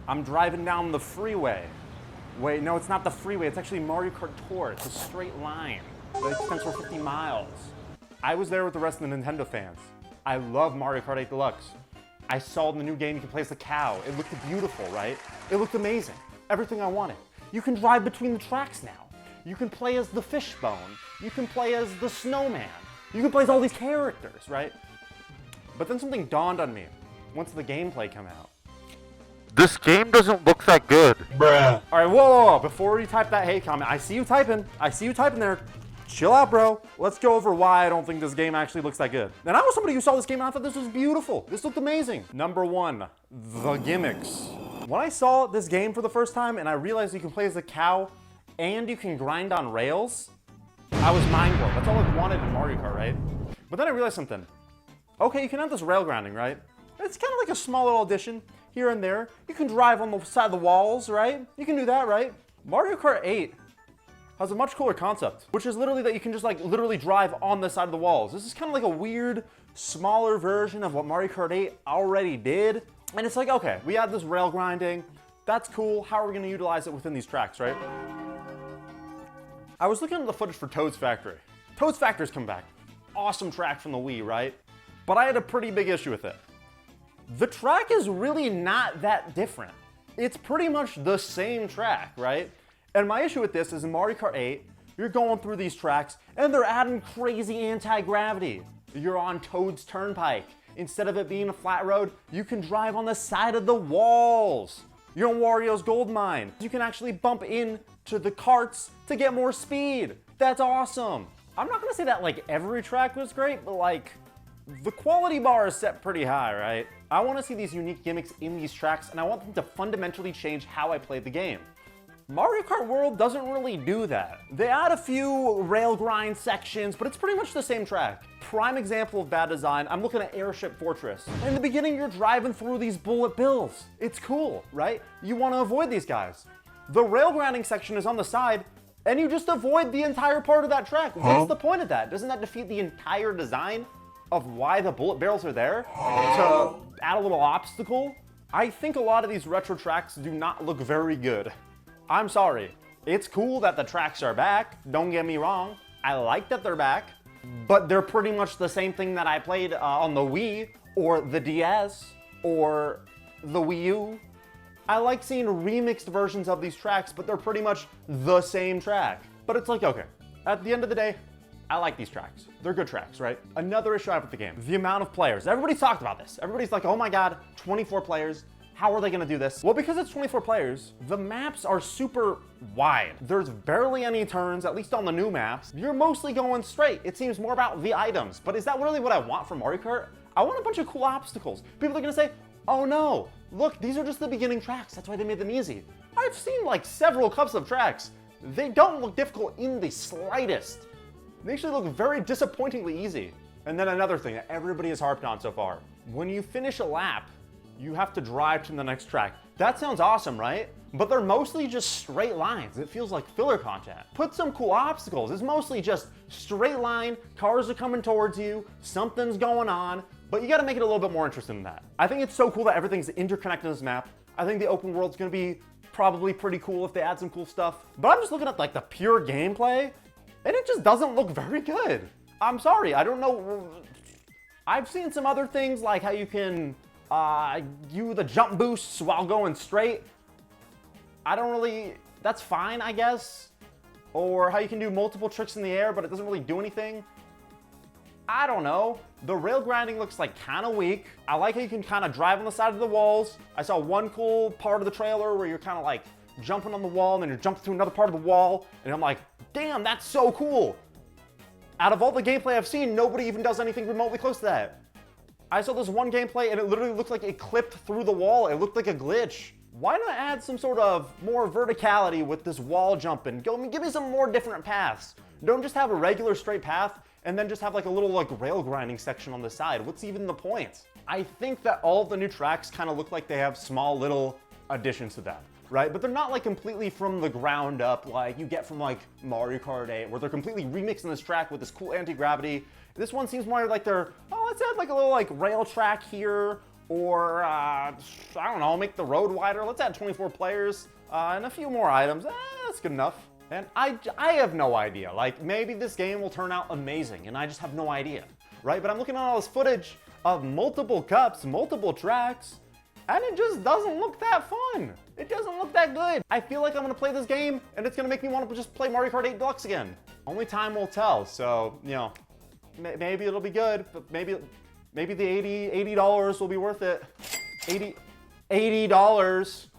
I'm driving down the freeway. Wait, no, it's not the freeway. It's actually Mario Kart Tour. It's a straight line. It extends for 50 miles. I was there with the rest of the Nintendo fans. I love Mario Kart 8 Deluxe. I saw in the new game you can play as the cow. It looked beautiful, right? It looked amazing. Everything I wanted. You can drive between the tracks now. You can play as the fishbone. You can play as the snowman. You can play as all these characters, right? But then something dawned on me once the gameplay came out. This game doesn't look that good. Bruh. All right, whoa. Before you type that hate comment, I see you typing. I see you typing there. Chill out, bro. Let's go over why I don't think this game actually looks that good. And I was somebody who saw this game and I thought this was beautiful. This looked amazing. Number one, the gimmicks. When I saw this game for the first time and I realized you can play as a cow and you can grind on rails, I was mind blown. That's all I wanted in Mario Kart, right? But then I realized something. Okay, you can have this rail grinding, right? It's kind of like a small little addition here and there. You can drive on the side of the walls, right? You can do that, right? Mario Kart 8 has a much cooler concept, which is literally that you can just like literally drive on the side of the walls. This is kind of like a weird, smaller version of what Mario Kart 8 already did. And it's like, okay, we have this rail grinding. That's cool. How are we gonna utilize it within these tracks, right? I was looking at the footage for Toad's Factory. Toad's Factory's come back. Awesome track from the Wii, right? But I had a pretty big issue with it. The track is really not that different. It's pretty much the same track, right? And my issue with this is in Mario Kart 8, you're going through these tracks and they're adding crazy anti-gravity. You're on Toad's Turnpike. Instead of it being a flat road, you can drive on the side of the walls. You're on Wario's Gold Mine. You can actually bump into the carts to get more speed. That's awesome. I'm not gonna say that like every track was great, but like the quality bar is set pretty high, right? I wanna see these unique gimmicks in these tracks and I want them to fundamentally change how I play the game. Mario Kart World doesn't really do that. They add a few rail grind sections, but it's pretty much the same track. Prime example of bad design, I'm looking at Airship Fortress. In the beginning, you're driving through these bullet bills. It's cool, right? You want to avoid these guys. The rail grinding section is on the side, and you just avoid the entire part of that track. What's the point of that? Doesn't that defeat the entire design of why the bullet barrels are there? To add a little obstacle? I think a lot of these retro tracks do not look very good. I'm sorry. It's cool that the tracks are back, don't get me wrong. I like that they're back, but they're pretty much the same thing that I played on the Wii, or the DS, or the Wii U. I like seeing remixed versions of these tracks, but they're pretty much the same track. But it's like, okay, at the end of the day, I like these tracks. They're good tracks, right? Another issue I have with the game, the amount of players. Everybody's talked about this. Everybody's like, oh my God, 24 players. How are they gonna do this? Well, because it's 24 players, the maps are super wide. There's barely any turns, at least on the new maps. You're mostly going straight. It seems more about the items, but is that really what I want from Mario Kart? I want a bunch of cool obstacles. People are gonna say, oh no, look, these are just the beginning tracks. That's why they made them easy. I've seen like several cups of tracks. They don't look difficult in the slightest. They actually look very disappointingly easy. And then another thing that everybody has harped on so far. When you finish a lap, you have to drive to the next track. That sounds awesome, right? But they're mostly just straight lines. It feels like filler content. Put some cool obstacles. It's mostly just straight line, cars are coming towards you, something's going on, but you gotta make it a little bit more interesting than that. I think it's so cool that everything's interconnected in this map. I think the open world's gonna be probably pretty cool if they add some cool stuff. But I'm just looking at like the pure gameplay, and it just doesn't look very good. I'm sorry, I don't know. I've seen some other things like how you can the jump boosts while going straight. I don't really, that's fine, I guess. Or how you can do multiple tricks in the air, but it doesn't really do anything. I don't know. The rail grinding looks like kind of weak. I like how you can kind of drive on the side of the walls. I saw one cool part of the trailer where you're kind of like jumping on the wall and then you're jumping through another part of the wall. And I'm like, damn, that's so cool. Out of all the gameplay I've seen, nobody even does anything remotely close to that. I saw this one gameplay and it literally looked like it clipped through the wall. It looked like a glitch. Why not add some sort of more verticality with this wall jumping? Give me some more different paths. Don't just have a regular straight path and then just have like a little like rail grinding section on the side. What's even the point? I think that all of the new tracks kind of look like they have small little additions to that, right? But they're not like completely from the ground up like you get from like Mario Kart 8, where they're completely remixing this track with this cool anti-gravity. This one seems more like they're, oh, let's add like a little like rail track here, Or, I don't know, make the road wider. Let's add 24 players and a few more items. That's good enough. And I have no idea. Like, maybe this game will turn out amazing and I just have no idea, right? But I'm looking at all this footage of multiple cups, multiple tracks, and it just doesn't look that fun. It doesn't look that good. I feel like I'm gonna play this game and it's gonna make me want to just play Mario Kart 8 Deluxe again. Only time will tell, so, you know, maybe it'll be good, but maybe the $80 will be worth it. $80.